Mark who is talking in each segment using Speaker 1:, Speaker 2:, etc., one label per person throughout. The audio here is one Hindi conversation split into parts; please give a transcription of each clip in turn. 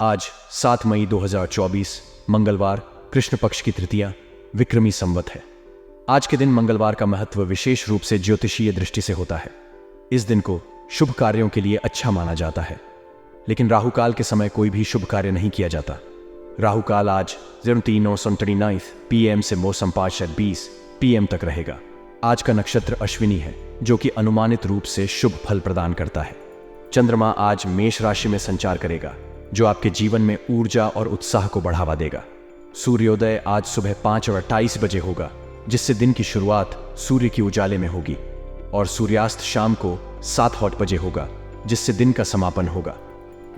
Speaker 1: आज 7 मई 2024 मंगलवार, कृष्ण पक्ष की तृतीया, विक्रमी संवत है। आज के दिन मंगलवार का महत्व विशेष रूप से ज्योतिषीय दृष्टि से होता है। इस दिन को शुभ कार्यों के लिए अच्छा माना जाता है, लेकिन राहुकाल के समय कोई भी शुभ कार्य नहीं किया जाता। राहुकाल आज 03:29 PM से मौसम 5:20 PM तक रहेगा। आज का नक्षत्र अश्विनी है, जो कि अनुमानित रूप से शुभ फल प्रदान करता है। चंद्रमा आज मेष राशि में संचार करेगा, जो आपके जीवन में ऊर्जा और उत्साह को बढ़ावा देगा। सूर्योदय आज सुबह 5:28 बजे होगा, जिससे दिन की शुरुआत सूर्य की उजाले में होगी, और सूर्यास्त शाम को 7:08 बजे होगा, जिससे दिन का समापन होगा।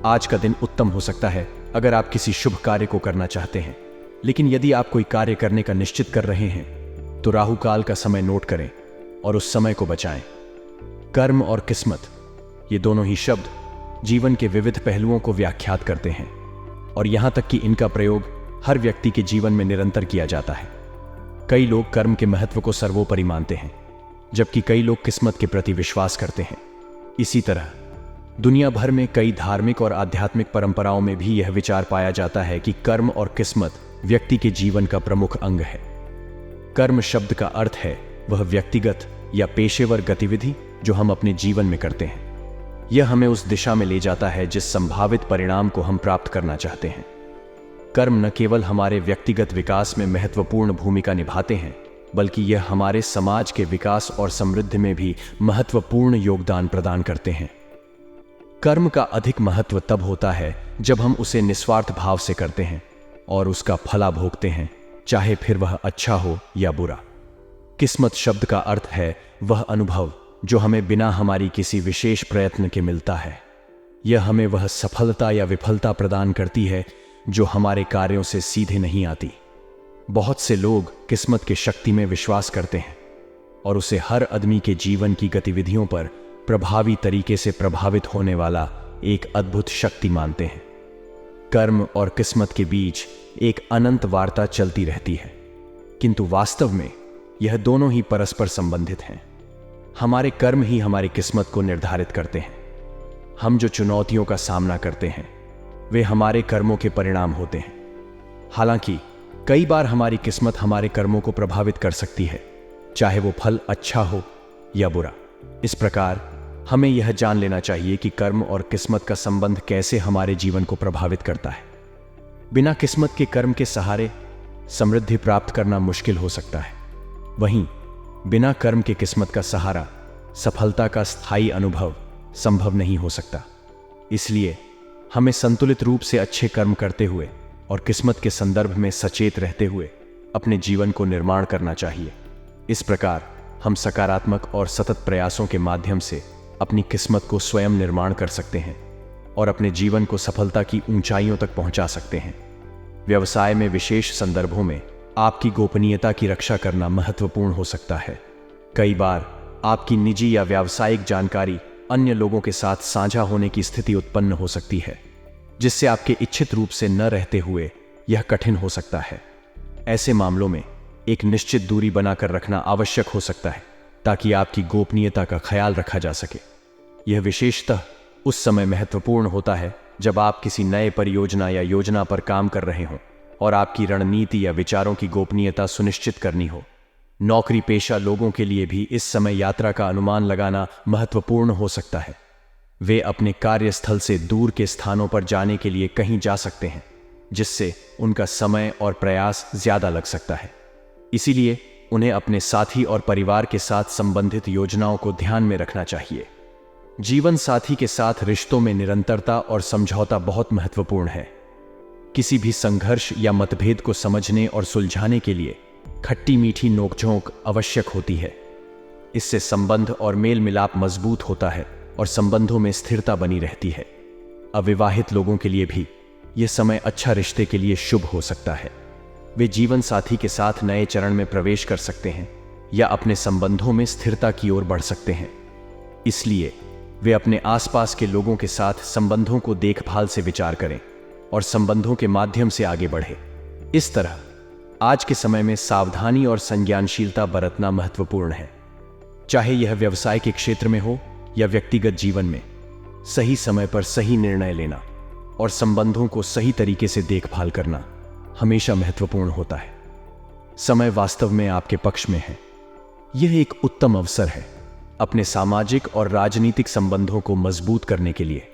Speaker 1: आज का दिन उत्तम हो सकता है अगर आप किसी शुभ कार्य को करना चाहते हैं, लेकिन यदि आप कोई कार्य करने का निश्चित कर रहे हैं तो राहुकाल का समय नोट करें और उस समय को बचाएं। कर्म और किस्मत, ये दोनों ही शब्द जीवन के विविध पहलुओं को व्याख्यात करते हैं, और यहां तक कि इनका प्रयोग हर व्यक्ति के जीवन में निरंतर किया जाता है। कई लोग कर्म के महत्व को सर्वोपरि मानते हैं, जबकि कई लोग किस्मत के प्रति विश्वास करते हैं। इसी तरह दुनिया भर में कई धार्मिक और आध्यात्मिक परंपराओं में भी यह विचार पाया जाता है कि कर्म और किस्मत व्यक्ति के जीवन का प्रमुख अंग है। कर्म शब्द का अर्थ है वह व्यक्तिगत या पेशेवर गतिविधि जो हम अपने जीवन में करते हैं। यह हमें उस दिशा में ले जाता है जिस संभावित परिणाम को हम प्राप्त करना चाहते हैं। कर्म न केवल हमारे व्यक्तिगत विकास में महत्वपूर्ण भूमिका निभाते हैं, बल्कि यह हमारे समाज के विकास और समृद्धि में भी महत्वपूर्ण योगदान प्रदान करते हैं। कर्म का अधिक महत्व तब होता है जब हम उसे निस्वार्थ भाव से करते हैं और उसका फला भोगते हैं, चाहे फिर वह अच्छा हो या बुरा। किस्मत शब्द का अर्थ है वह अनुभव जो हमें बिना हमारी किसी विशेष प्रयत्न के मिलता है। यह हमें वह सफलता या विफलता प्रदान करती है जो हमारे कार्यों से सीधे नहीं आती। बहुत से लोग किस्मत की शक्ति में विश्वास करते हैं और उसे हर आदमी के जीवन की गतिविधियों पर प्रभावी तरीके से प्रभावित होने वाला एक अद्भुत शक्ति मानते हैं। कर्म और किस्मत के बीच एक अनंत वार्ता चलती रहती है, किंतु वास्तव में यह दोनों ही परस्पर संबंधित हैं। हमारे कर्म ही हमारी किस्मत को निर्धारित करते हैं। हम जो चुनौतियों का सामना करते हैं वे हमारे कर्मों के परिणाम होते हैं। हालांकि कई बार हमारी किस्मत हमारे कर्मों को प्रभावित कर सकती है, चाहे वो फल अच्छा हो या बुरा। इस प्रकार हमें यह जान लेना चाहिए कि कर्म और किस्मत का संबंध कैसे हमारे जीवन को प्रभावित करता है। बिना किस्मत के कर्म के सहारे समृद्धि प्राप्त करना मुश्किल हो सकता है, वहीं बिना कर्म के किस्मत का सहारा सफलता का स्थायी अनुभव संभव नहीं हो सकता। इसलिए हमें संतुलित रूप से अच्छे कर्म करते हुए और किस्मत के संदर्भ में सचेत रहते हुए अपने जीवन को निर्माण करना चाहिए। इस प्रकार हम सकारात्मक और सतत प्रयासों के माध्यम से अपनी किस्मत को स्वयं निर्माण कर सकते हैं और अपने जीवन को सफलता की ऊंचाइयों तक पहुंचा सकते हैं। व्यवसाय में विशेष संदर्भों में आपकी गोपनीयता की रक्षा करना महत्वपूर्ण हो सकता है। कई बार आपकी निजी या व्यावसायिक जानकारी अन्य लोगों के साथ साझा होने की स्थिति उत्पन्न हो सकती है, जिससे आपके इच्छित रूप से न रहते हुए यह कठिन हो सकता है। ऐसे मामलों में एक निश्चित दूरी बनाकर रखना आवश्यक हो सकता है, ताकि आपकी गोपनीयता का ख्याल रखा जा सके। यह विशेषतः उस समय महत्वपूर्ण होता है जब आप किसी नए परियोजना या योजना पर काम कर रहे हों और आपकी रणनीति या विचारों की गोपनीयता सुनिश्चित करनी हो। नौकरी पेशा लोगों के लिए भी इस समय यात्रा का अनुमान लगाना महत्वपूर्ण हो सकता है। वे अपने कार्यस्थल से दूर के स्थानों पर जाने के लिए कहीं जा सकते हैं, जिससे उनका समय और प्रयास ज्यादा लग सकता है। इसीलिए उन्हें अपने साथी और परिवार के साथ संबंधित योजनाओं को ध्यान में रखना चाहिए। जीवन साथी के साथ रिश्तों में निरंतरता और समझौता बहुत महत्वपूर्ण है। किसी भी संघर्ष या मतभेद को समझने और सुलझाने के लिए खट्टी मीठी नोकझोंक आवश्यक होती है। इससे संबंध और मेल मिलाप मजबूत होता है और संबंधों में स्थिरता बनी रहती है। अविवाहित लोगों के लिए भी यह समय अच्छा रिश्ते के लिए शुभ हो सकता है। वे जीवन साथी के साथ नए चरण में प्रवेश कर सकते हैं या अपने संबंधों में स्थिरता की ओर बढ़ सकते हैं। इसलिए वे अपने आसपास के लोगों के साथ संबंधों को देखभाल से विचार करें और संबंधों के माध्यम से आगे बढ़ें। इस तरह आज के समय में सावधानी और संज्ञानशीलता बरतना महत्वपूर्ण है। चाहे यह व्यवसाय के क्षेत्र में हो या व्यक्तिगत जीवन में, सही समय पर सही निर्णय लेना और संबंधों को सही तरीके से देखभाल करना हमेशा महत्वपूर्ण होता है। समय वास्तव में आपके पक्ष में है। यह एक उत्तम अवसर है अपने सामाजिक और राजनीतिक संबंधों को मजबूत करने के लिए।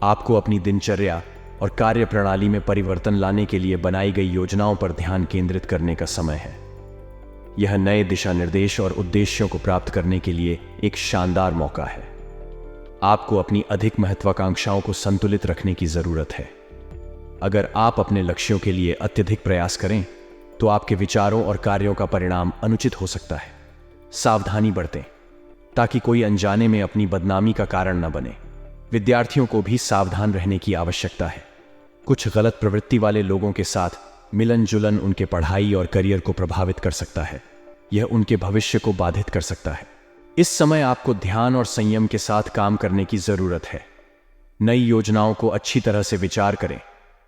Speaker 1: आपको अपनी दिनचर्या और कार्य प्रणाली में परिवर्तन लाने के लिए बनाई गई योजनाओं पर ध्यान केंद्रित करने का समय है। यह नए दिशा निर्देश और उद्देश्यों को प्राप्त करने के लिए एक शानदार मौका है। आपको अपनी अधिक महत्वाकांक्षाओं को संतुलित रखने की जरूरत है। अगर आप अपने लक्ष्यों के लिए अत्यधिक प्रयास करें तो आपके विचारों और कार्यों का परिणाम अनुचित हो सकता है। सावधानी बरतें ताकि कोई अनजाने में अपनी बदनामी का कारण न बने। विद्यार्थियों को भी सावधान रहने की आवश्यकता है। कुछ गलत प्रवृत्ति वाले लोगों के साथ मिलन जुलन उनके पढ़ाई और करियर को प्रभावित कर सकता है। यह उनके भविष्य को बाधित कर सकता है। इस समय आपको ध्यान और संयम के साथ काम करने की जरूरत है। नई योजनाओं को अच्छी तरह से विचार करें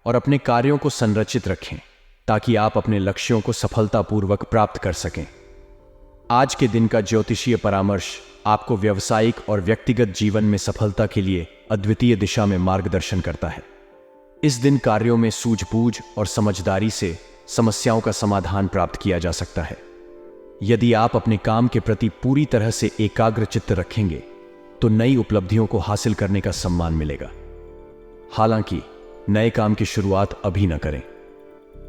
Speaker 1: और अपने कार्यों को संरचित रखें ताकि आप अपने लक्ष्यों को सफलतापूर्वक प्राप्त कर सकें। आज के दिन का ज्योतिषीय परामर्श आपको व्यावसायिक और व्यक्तिगत जीवन में सफलता के लिए अद्वितीय दिशा में मार्गदर्शन करता है। इस दिन कार्यों में सूझबूझ और समझदारी से समस्याओं का समाधान प्राप्त किया जा सकता है। यदि आप अपने काम के प्रति पूरी तरह से एकाग्रचित्त रखेंगे तो नई उपलब्धियों को हासिल करने का सम्मान मिलेगा। हालांकि नए काम की शुरुआत अभी न करें।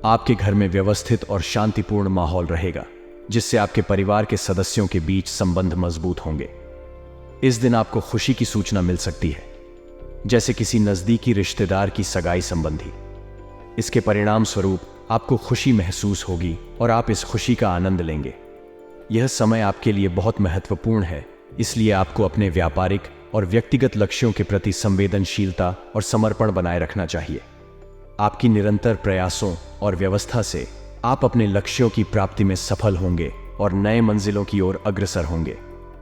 Speaker 1: आपके घर में व्यवस्थित और शांतिपूर्ण माहौल रहेगा जिससे आपके परिवार के सदस्यों के बीच संबंध मजबूत होंगे। इस दिन आपको खुशी की सूचना मिल सकती है, जैसे किसी नजदीकी रिश्तेदार की सगाई संबंधी। इसके परिणाम स्वरूप आपको खुशी महसूस होगी और आप इस खुशी का आनंद लेंगे। यह समय आपके लिए बहुत महत्वपूर्ण है, इसलिए आपको अपने व्यापारिक और व्यक्तिगत लक्ष्यों के प्रति संवेदनशीलता और समर्पण बनाए रखना चाहिए। आपकी निरंतर प्रयासों और व्यवस्था से आप अपने लक्ष्यों की प्राप्ति में सफल होंगे और नए मंजिलों की ओर अग्रसर होंगे।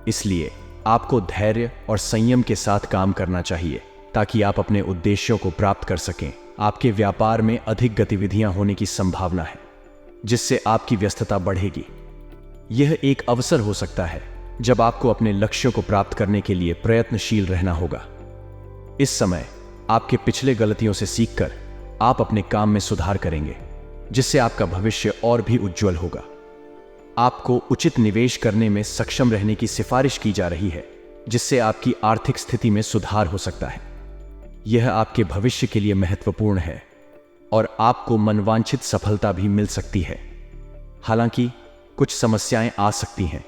Speaker 1: इसलिए आपको धैर्य और संयम के साथ काम करना चाहिए ताकि आप अपने उद्देश्यों को प्राप्त कर सकें। आपके व्यापार में अधिक गतिविधियां होने की संभावना है, जिससे आपकी व्यस्तता बढ़ेगी। यह एक अवसर हो सकता है जब आपको अपने लक्ष्यों को प्राप्त करने के लिए प्रयत्नशील रहना होगा। इस समय आपके पिछले गलतियों से सीखकर आप अपने काम में सुधार करेंगे, जिससे आपका भविष्य और भी उज्जवल होगा। आपको उचित निवेश करने में सक्षम रहने की सिफारिश की जा रही है, जिससे आपकी आर्थिक स्थिति में सुधार हो सकता है। यह आपके भविष्य के लिए महत्वपूर्ण है और आपको मनवांछित सफलता भी मिल सकती है। हालांकि कुछ समस्याएं आ सकती हैं,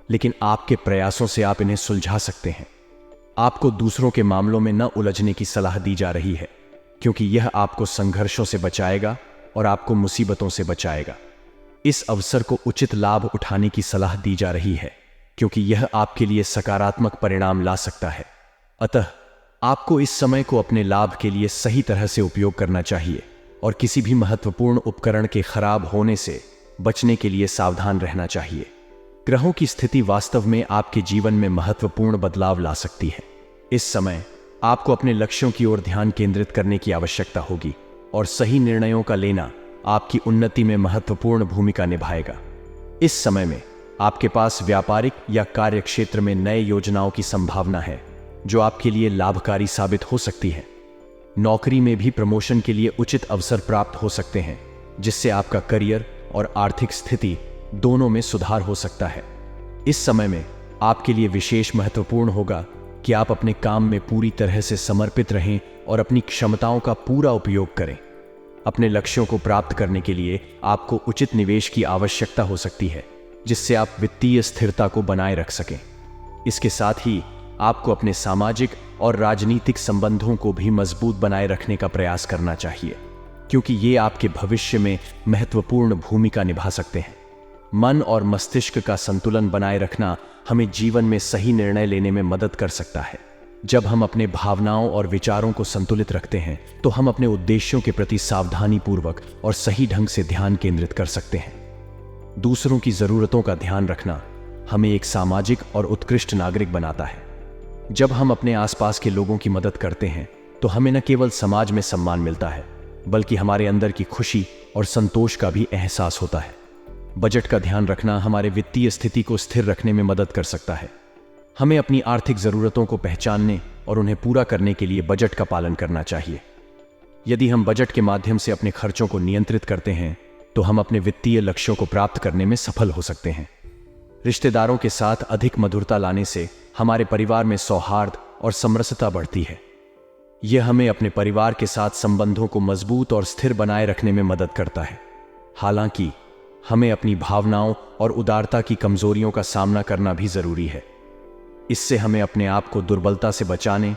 Speaker 1: लेकिन आपके प्रयासों से आप इन्हें सुलझा सकते हैं। आपको दूसरों के मामलों में न उलझने की सलाह दी जा रही है, क्योंकि यह आपको संघर्षों से बचाएगा और आपको मुसीबतों से बचाएगा। इस अवसर को उचित लाभ उठाने की सलाह दी जा रही है, क्योंकि यह आपके लिए सकारात्मक परिणाम ला सकता है। अतः आपको इस समय को अपने लाभ के लिए सही तरह से उपयोग करना चाहिए और किसी भी महत्वपूर्ण उपकरण के खराब होने से बचने के लिए सावधान रहना चाहिए। ग्रहों की स्थिति वास्तव में आपके जीवन में महत्वपूर्ण बदलाव ला सकती है। इस समय आपको अपने लक्ष्यों की ओर ध्यान केंद्रित करने की आवश्यकता होगी और सही निर्णयों का लेना आपकी उन्नति में महत्वपूर्ण भूमिका निभाएगा। इस समय में आपके पास व्यापारिक या कार्य क्षेत्र में नए योजनाओं की संभावना है, जो आपके लिए लाभकारी साबित हो सकती है। नौकरी में भी प्रमोशन के लिए उचित अवसर प्राप्त हो सकते हैं, जिससे आपका करियर और आर्थिक स्थिति दोनों में सुधार हो सकता है। इस समय में आपके लिए विशेष महत्वपूर्ण होगा कि आप अपने काम में पूरी तरह से समर्पित रहें और अपनी क्षमताओं का पूरा उपयोग करें। अपने लक्ष्यों को प्राप्त करने के लिए आपको उचित निवेश की आवश्यकता हो सकती है, जिससे आप वित्तीय स्थिरता को बनाए रख सकें। इसके साथ ही आपको अपने सामाजिक और राजनीतिक संबंधों को भी मजबूत बनाए रखने का प्रयास करना चाहिए, क्योंकि ये आपके भविष्य में महत्वपूर्ण भूमिका निभा सकते हैं। मन और मस्तिष्क का संतुलन बनाए रखना हमें जीवन में सही निर्णय लेने में मदद कर सकता है। जब हम अपने भावनाओं और विचारों को संतुलित रखते हैं तो हम अपने उद्देश्यों के प्रति सावधानीपूर्वक और सही ढंग से ध्यान केंद्रित कर सकते हैं। दूसरों की जरूरतों का ध्यान रखना हमें एक सामाजिक और उत्कृष्ट नागरिक बनाता है। जब हम अपने आसपास के लोगों की मदद करते हैं तो हमें न केवल समाज में सम्मान मिलता है, बल्कि हमारे अंदर की खुशी और संतोष का भी एहसास होता है। बजट का ध्यान रखना हमारे वित्तीय स्थिति को स्थिर रखने में मदद कर सकता है। हमें अपनी आर्थिक जरूरतों को पहचानने और उन्हें पूरा करने के लिए बजट का पालन करना चाहिए। यदि हम बजट के माध्यम से अपने खर्चों को नियंत्रित करते हैं तो हम अपने वित्तीय लक्ष्यों को प्राप्त करने में सफल हो सकते हैं। रिश्तेदारों के साथ अधिक मधुरता लाने से हमारे परिवार में सौहार्द और समरसता बढ़ती है। यह हमें अपने परिवार के साथ संबंधों को मजबूत और स्थिर बनाए रखने में मदद करता है। हालांकि हमें अपनी भावनाओं और उदारता की कमजोरियों का सामना करना भी जरूरी है। इससे हमें अपने आप को दुर्बलता से बचाने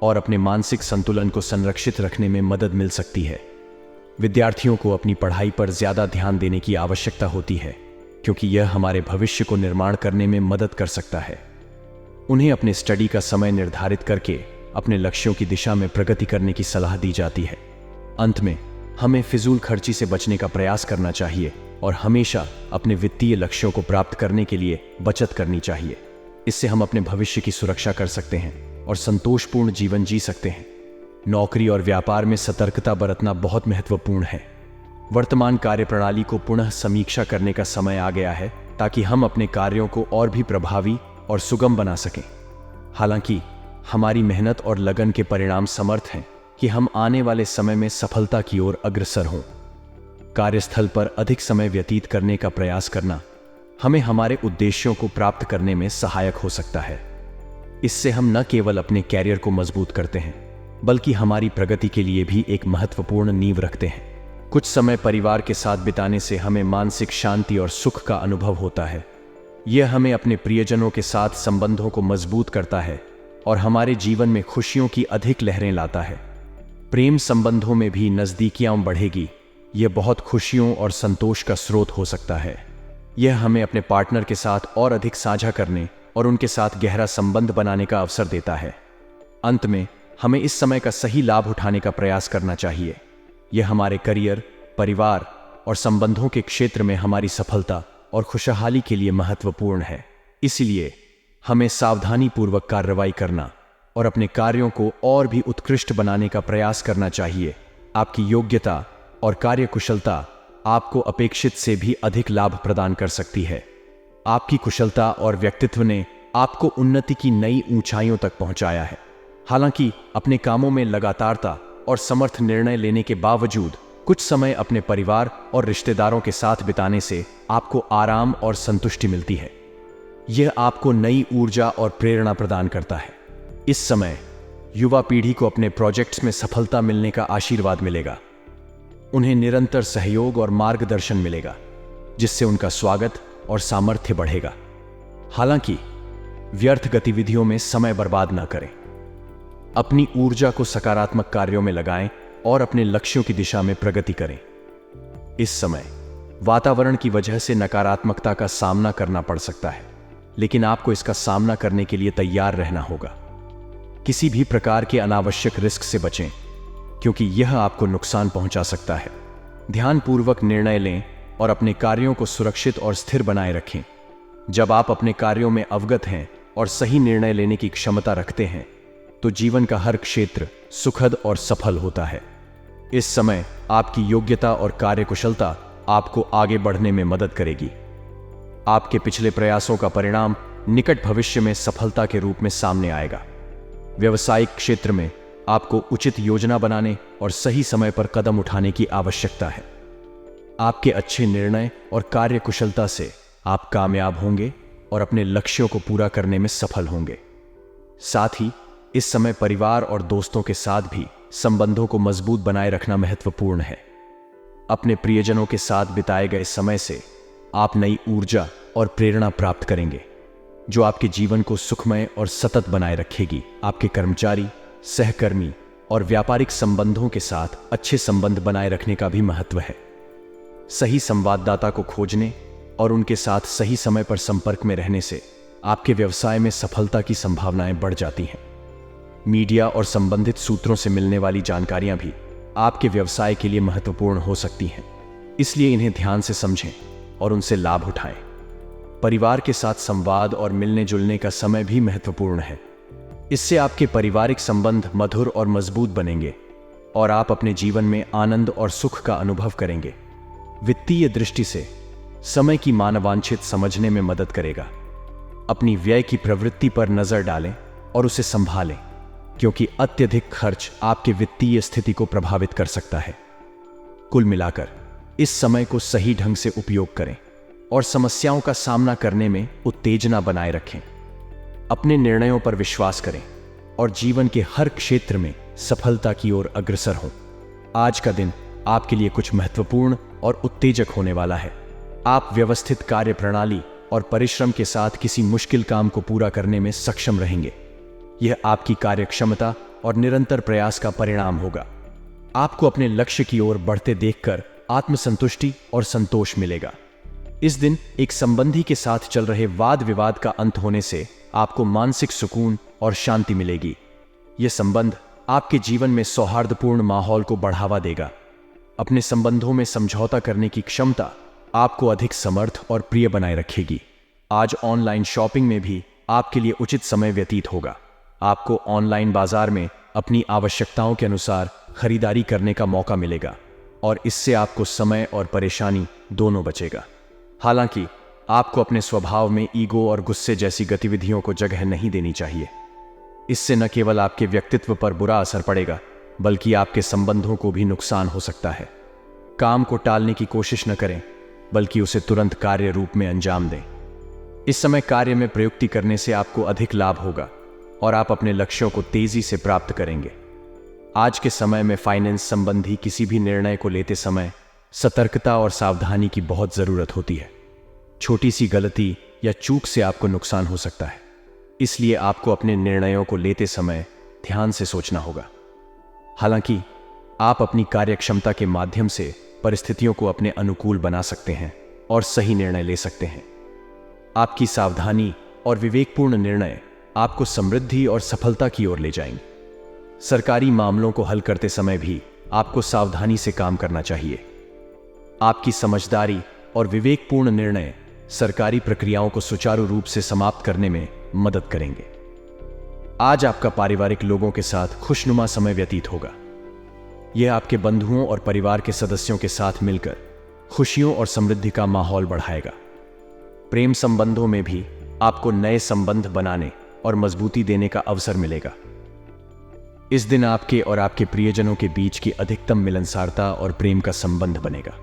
Speaker 1: और अपने मानसिक संतुलन को संरक्षित रखने में मदद मिल सकती है। विद्यार्थियों को अपनी पढ़ाई पर ज्यादा ध्यान देने की आवश्यकता होती है, क्योंकि यह हमारे भविष्य को निर्माण करने में मदद कर सकता है। उन्हें अपने स्टडी का समय निर्धारित करके अपने लक्ष्यों की दिशा में प्रगति करने की सलाह दी जाती है। अंत में हमें फिजूल खर्ची से बचने का प्रयास करना चाहिए और हमेशा अपने वित्तीय लक्ष्यों को प्राप्त करने के लिए बचत करनी चाहिए। इससे हम अपने भविष्य की सुरक्षा कर सकते हैं और संतोषपूर्ण जीवन जी सकते हैं। नौकरी और व्यापार में सतर्कता बरतना बहुत महत्वपूर्ण है। वर्तमान कार्यप्रणाली को पुनः समीक्षा करने का समय आ गया है, ताकि हम अपने कार्यों को और भी प्रभावी और सुगम बना सकें। हालांकि हमारी मेहनत और लगन के परिणाम समर्थ हैं कि हम आने वाले समय में सफलता की ओर अग्रसर हों। कार्यस्थल पर अधिक समय व्यतीत करने का प्रयास करना हमें हमारे उद्देश्यों को प्राप्त करने में सहायक हो सकता है। इससे हम न केवल अपने कैरियर को मजबूत करते हैं, बल्कि हमारी प्रगति के लिए भी एक महत्वपूर्ण नींव रखते हैं। कुछ समय परिवार के साथ बिताने से हमें मानसिक शांति और सुख का अनुभव होता है। यह हमें अपने प्रियजनों के साथ संबंधों को मजबूत करता है और हमारे जीवन में खुशियों की अधिक लहरें लाता है। प्रेम संबंधों में भी नजदीकियां बढ़ेगी। यह बहुत खुशियों और संतोष का स्रोत हो सकता है। यह हमें अपने पार्टनर के साथ और अधिक साझा करने और उनके साथ गहरा संबंध बनाने का अवसर देता है। अंत में हमें इस समय का सही लाभ उठाने का प्रयास करना चाहिए। यह हमारे करियर, परिवार और संबंधों के क्षेत्र में हमारी सफलता और खुशहाली के लिए महत्वपूर्ण है। इसलिए हमें सावधानीपूर्वक कार्रवाई करना और अपने कार्यों को और भी उत्कृष्ट बनाने का प्रयास करना चाहिए। आपकी योग्यता और कार्यकुशलता आपको अपेक्षित से भी अधिक लाभ प्रदान कर सकती है। आपकी कुशलता और व्यक्तित्व ने आपको उन्नति की नई ऊंचाइयों तक पहुंचाया है। हालांकि अपने कामों में लगातारता और समर्थ निर्णय लेने के बावजूद कुछ समय अपने परिवार और रिश्तेदारों के साथ बिताने से आपको आराम और संतुष्टि मिलती है। यह आपको नई ऊर्जा और प्रेरणा प्रदान करता है। इस समय युवा पीढ़ी को अपने प्रोजेक्ट्स में सफलता मिलने का आशीर्वाद मिलेगा। उन्हें निरंतर सहयोग और मार्गदर्शन मिलेगा, जिससे उनका स्वागत और सामर्थ्य बढ़ेगा। हालांकि व्यर्थ गतिविधियों में समय बर्बाद ना करें। अपनी ऊर्जा को सकारात्मक कार्यों में लगाएं और अपने लक्ष्यों की दिशा में प्रगति करें। इस समय वातावरण की वजह से नकारात्मकता का सामना करना पड़ सकता है, लेकिन आपको इसका सामना करने के लिए तैयार रहना होगा। किसी भी प्रकार के अनावश्यक रिस्क से बचें, क्योंकि यह आपको नुकसान पहुंचा सकता है। ध्यानपूर्वक निर्णय लें और अपने कार्यों को सुरक्षित और स्थिर बनाए रखें। जब आप अपने कार्यों में अवगत हैं और सही निर्णय लेने की क्षमता रखते हैं, तो जीवन का हर क्षेत्र सुखद और सफल होता है। इस समय आपकी योग्यता और कार्यकुशलता आपको आगे बढ़ने में मदद करेगी। आपके पिछले प्रयासों का परिणाम निकट भविष्य में सफलता के रूप में सामने आएगा। व्यावसायिक क्षेत्र में आपको उचित योजना बनाने और सही समय पर कदम उठाने की आवश्यकता है। आपके अच्छे निर्णय और कार्यकुशलता से आप कामयाब होंगे और अपने लक्ष्यों को पूरा करने में सफल होंगे। साथ ही इस समय परिवार और दोस्तों के साथ भी संबंधों को मजबूत बनाए रखना महत्वपूर्ण है। अपने प्रियजनों के साथ बिताए गए समय से आप नई ऊर्जा और प्रेरणा प्राप्त करेंगे, जो आपके जीवन को सुखमय और सतत बनाए रखेगी। आपके कर्मचारी, सहकर्मी और व्यापारिक संबंधों के साथ अच्छे संबंध बनाए रखने का भी महत्व है। सही संवाददाता को खोजने और उनके साथ सही समय पर संपर्क में रहने से आपके व्यवसाय में सफलता की संभावनाएं बढ़ जाती हैं। मीडिया और संबंधित सूत्रों से मिलने वाली जानकारियां भी आपके व्यवसाय के लिए महत्वपूर्ण हो सकती हैं, इसलिए इन्हें ध्यान से समझें और उनसे लाभ उठाएं। परिवार के साथ संवाद और मिलने जुलने का समय भी महत्वपूर्ण है। इससे आपके पारिवारिक संबंध मधुर और मजबूत बनेंगे और आप अपने जीवन में आनंद और सुख का अनुभव करेंगे। वित्तीय दृष्टि से समय की मानवांछित समझने में मदद करेगा। अपनी व्यय की प्रवृत्ति पर नजर डालें और उसे संभालें। क्योंकि अत्यधिक खर्च आपके वित्तीय स्थिति को प्रभावित कर सकता है। कुल मिलाकर इस समय को सही ढंग से उपयोग करें और समस्याओं का सामना करने में उत्तेजना बनाए रखें। अपने निर्णयों पर विश्वास करें और जीवन के हर क्षेत्र में सफलता की ओर अग्रसर हों। आज का दिन आपके लिए कुछ महत्वपूर्ण और उत्तेजक होने वाला है। आप व्यवस्थित कार्य प्रणाली और परिश्रम के साथ किसी मुश्किल काम को पूरा करने में सक्षम रहेंगे। यह आपकी कार्यक्षमता और निरंतर प्रयास का परिणाम होगा। आपको अपने लक्ष्य की ओर बढ़ते देखकर आत्मसंतुष्टि और संतोष मिलेगा। इस दिन एक संबंधी के साथ चल रहे वाद विवाद का अंत होने से आपको मानसिक सुकून और शांति मिलेगी। यह संबंध आपके जीवन में सौहार्दपूर्ण माहौल को बढ़ावा देगा। अपने संबंधों में समझौता करने की क्षमता आपको अधिक समर्थ और प्रिय बनाए रखेगी। आज ऑनलाइन शॉपिंग में भी आपके लिए उचित समय व्यतीत होगा। आपको ऑनलाइन बाजार में अपनी आवश्यकताओं के अनुसार खरीदारी करने का मौका मिलेगा और इससे आपको समय और परेशानी दोनों बचेगा। हालांकि आपको अपने स्वभाव में ईगो और गुस्से जैसी गतिविधियों को जगह नहीं देनी चाहिए। इससे न केवल आपके व्यक्तित्व पर बुरा असर पड़ेगा, बल्कि आपके संबंधों को भी नुकसान हो सकता है। काम को टालने की कोशिश न करें, बल्कि उसे तुरंत कार्य रूप में अंजाम दें। इस समय कार्य में प्रयुक्ति करने से आपको अधिक लाभ होगा और आप अपने लक्ष्यों को तेजी से प्राप्त करेंगे। आज के समय में फाइनेंस संबंधी किसी भी निर्णय को लेते समय सतर्कता और सावधानी की बहुत जरूरत होती है। छोटी सी गलती या चूक से आपको नुकसान हो सकता है, इसलिए आपको अपने निर्णयों को लेते समय ध्यान से सोचना होगा। हालांकि आप अपनी कार्यक्षमता के माध्यम से परिस्थितियों को अपने अनुकूल बना सकते हैं और सही निर्णय ले सकते हैं। आपकी सावधानी और विवेकपूर्ण निर्णय आपको समृद्धि और सफलता की ओर ले जाएंगे। सरकारी मामलों को हल करते समय भी आपको सावधानी से काम करना चाहिए। आपकी समझदारी और विवेकपूर्ण निर्णय सरकारी प्रक्रियाओं को सुचारू रूप से समाप्त करने में मदद करेंगे। आज आपका पारिवारिक लोगों के साथ खुशनुमा समय व्यतीत होगा। यह आपके बंधुओं और परिवार के सदस्यों के साथ मिलकर खुशियों और समृद्धि का माहौल बढ़ाएगा। प्रेम संबंधों में भी आपको नए संबंध बनाने और मजबूती देने का अवसर मिलेगा। इस दिन आपके और आपके प्रियजनों के बीच की अधिकतम मिलनसारता और प्रेम का संबंध बनेगा।